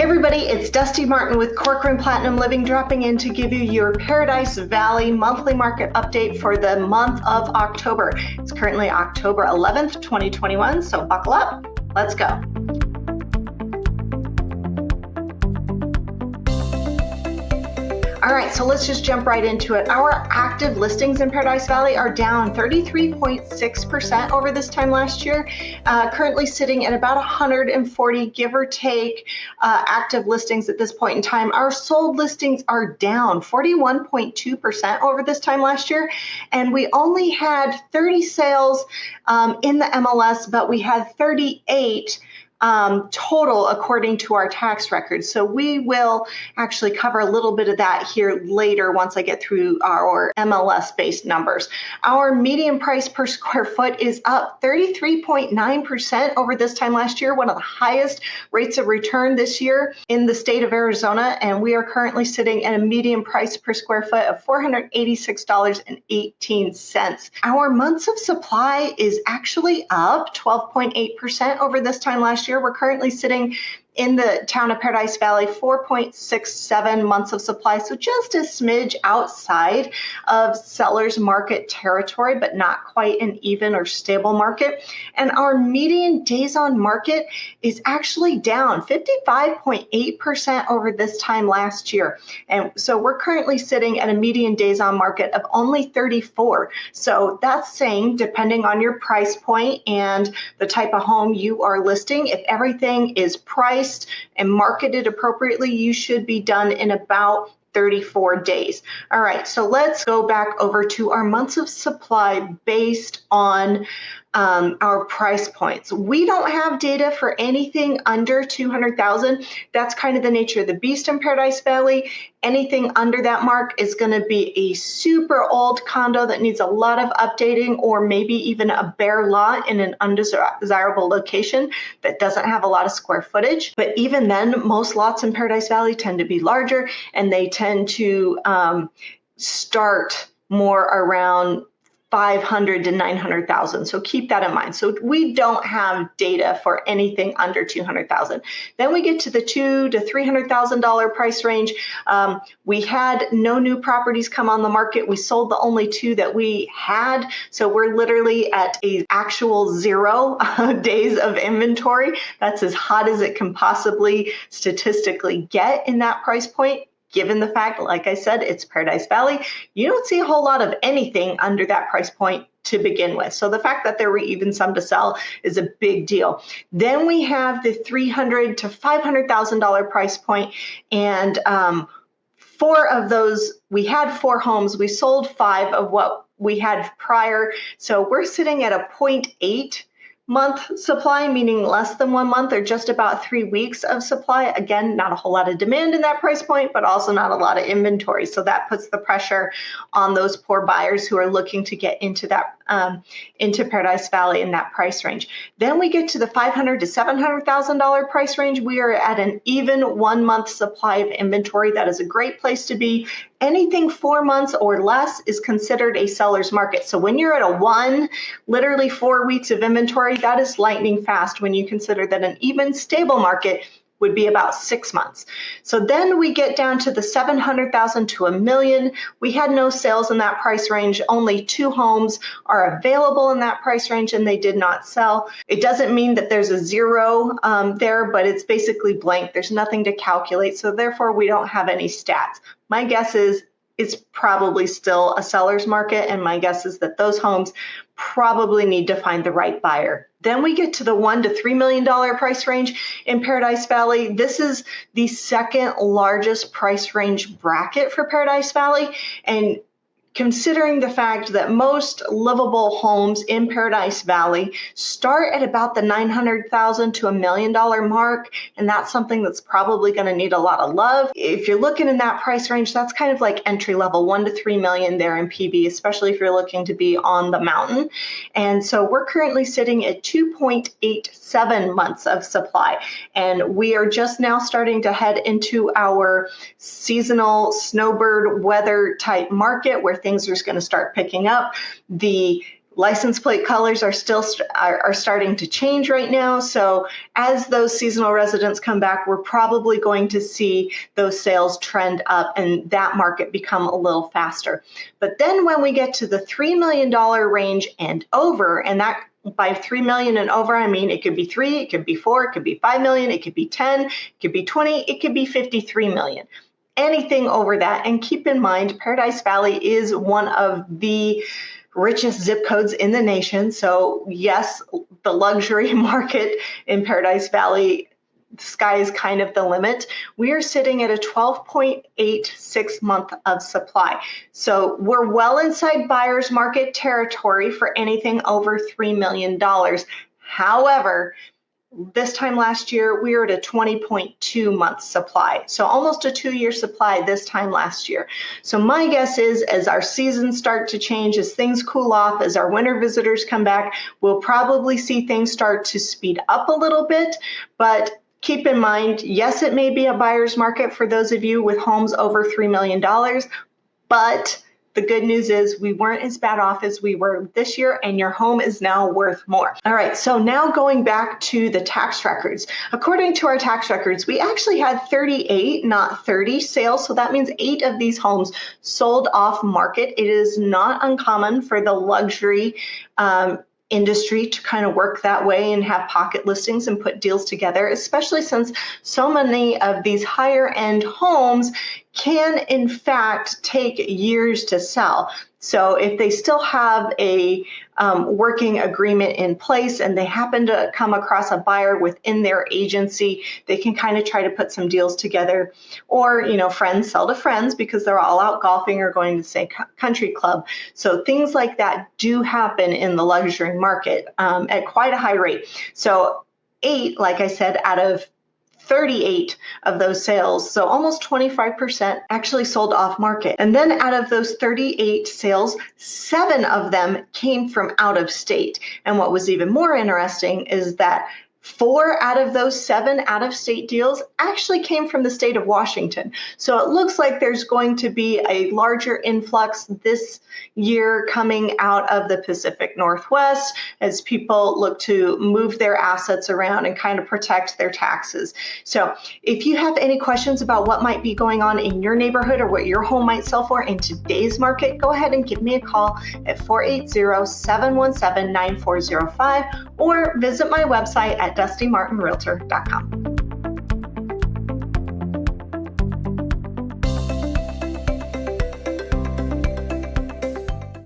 everybody, it's Dusty Martin with Corcoran Platinum Living dropping in to give you your Paradise Valley monthly market update for the month of October. It's currently October 11th, 2021, so buckle up, let's go. All right, so let's just jump right into it. Our active listings in Paradise Valley are down 33.6% over this time last year, currently sitting at about 140, give or take, active listings at this point in time. Our sold listings are down 41.2% over this time last year, and we only had 30 sales in the MLS, but we had 38 total according to our tax records. So we will actually cover a little bit of that here later once I get through our MLS based numbers. Our median price per square foot is up 33.9% over this time last year, one of the highest rates of return this year in the state of Arizona, and we are currently sitting at a median price per square foot of $486.18. Our months of supply is actually up 12.8% over this time last year. We're currently sitting in the town of Paradise Valley, 4.67 months of supply, so just a smidge outside of seller's market territory, but not quite an even or stable market. And our median days on market is actually down 55.8% over this time last year. And so we're currently sitting at a median days on market of only 34. So that's saying, depending on your price point and the type of home you are listing, if everything is priced and marketed appropriately, you should be done in about 34 days. All right, so let's go back over to our months of supply based on our price points. We don't have data for anything under 200,000. That's kind of the nature of the beast in Paradise Valley. Anything under that mark is going to be a super old condo that needs a lot of updating, or maybe even a bare lot in an undesirable location that doesn't have a lot of square footage. But even then, most lots in Paradise Valley tend to be larger, and they tend to start more around 500 to 900,000. So keep that in mind. So we don't have data for anything under 200,000. Then we get to the $200,000 to $300,000 price range. We had no new properties come on the market. We sold the only two that we had. So we're literally at a actual 0 days of inventory. That's as hot as it can possibly statistically get in that price point. Given the fact, like I said, it's Paradise Valley, you don't see a whole lot of anything under that price point to begin with. So the fact that there were even some to sell is a big deal. Then we have the $300,000 to $500,000 price point, and 4 of those, we had 4 homes. We sold 5 of what we had prior. So we're sitting at a 0.8 month supply, meaning less than 1 month or just about 3 weeks of supply. Again, not a whole lot of demand in that price point, but also not a lot of inventory. So that puts the pressure on those poor buyers who are looking to get into that into Paradise Valley in that price range. Then we get to the $500,000 to $700,000 price range. We are at an even 1 month supply of inventory. That is a great place to be. Anything 4 months or less is considered a seller's market. So when you're at a 1, literally 4 weeks of inventory, that is lightning fast when you consider that an even stable market would be about 6 months. So then we get down to the $700,000 to $1 million. We had no sales in that price range. Only 2 homes are available in that price range, and they did not sell. It doesn't mean that there's a 0 there, but it's basically blank. There's nothing to calculate, so therefore we don't have any stats. My guess is it's probably still a seller's market, and my guess is that those homes probably need to find the right buyer. Then we get to the $1 to $3 million price range in Paradise Valley. This is the second largest price range bracket for Paradise Valley, and considering the fact that most livable homes in Paradise Valley start at about the $900,000 to $1 million mark, and that's something that's probably going to need a lot of love. If you're looking in that price range, that's kind of like entry level, 1 to 3 million there in PV, especially if you're looking to be on the mountain. And so we're currently sitting at 2.87 months of supply, and we are just now starting to head into our seasonal snowbird weather type market where things are going to start picking up. The License plate colors are still are starting to change right now. So as those seasonal residents come back, we're probably going to see those sales trend up and that market become a little faster. But then when we get to the $3 million range and over, and that by 3 million and over, I mean, it could be 3, it could be 4, it could be 5 million, it could be 10, it could be 20, it could be 53 million. Anything over that. And keep in mind, Paradise Valley is one of the richest zip codes in the nation. So yes, the luxury market in Paradise Valley, the sky is kind of the limit. We are sitting at a 12.86 month of supply. So we're well inside buyer's market territory for anything over $3 million. However, this time last year, we were at a 20.2 month supply. So almost a 2-year supply this time last year. So my guess is as our seasons start to change, as things cool off, as our winter visitors come back, we'll probably see things start to speed up a little bit. But keep in mind, yes, it may be a buyer's market for those of you with homes over $3 million, but the good news is we weren't as bad off as we were this year, and your home is now worth more. All right, so now going back to the tax records. According to our tax records, we actually had 38, not 30 sales. So that means 8 of these homes sold off market. It is not uncommon for the luxury industry to kind of work that way and have pocket listings and put deals together, especially since so many of these higher end homes can in fact take years to sell. So if they still have a working agreement in place and they happen to come across a buyer within their agency, they can kind of try to put some deals together. Or, friends sell to friends because they're all out golfing or going to say country club. So things like that do happen in the luxury market at quite a high rate. So 8, like I said, out of 38 of those sales, so almost 25% actually sold off market. And then out of those 38 sales, 7 of them came from out of state. And what was even more interesting is that 4 out of those 7 out-of-state deals actually came from the state of Washington. So it looks like there's going to be a larger influx this year coming out of the Pacific Northwest as people look to move their assets around and kind of protect their taxes. So if you have any questions about what might be going on in your neighborhood or what your home might sell for in today's market, go ahead and give me a call at 480-717-9405 or visit my website at DustiMartinRealtor.com.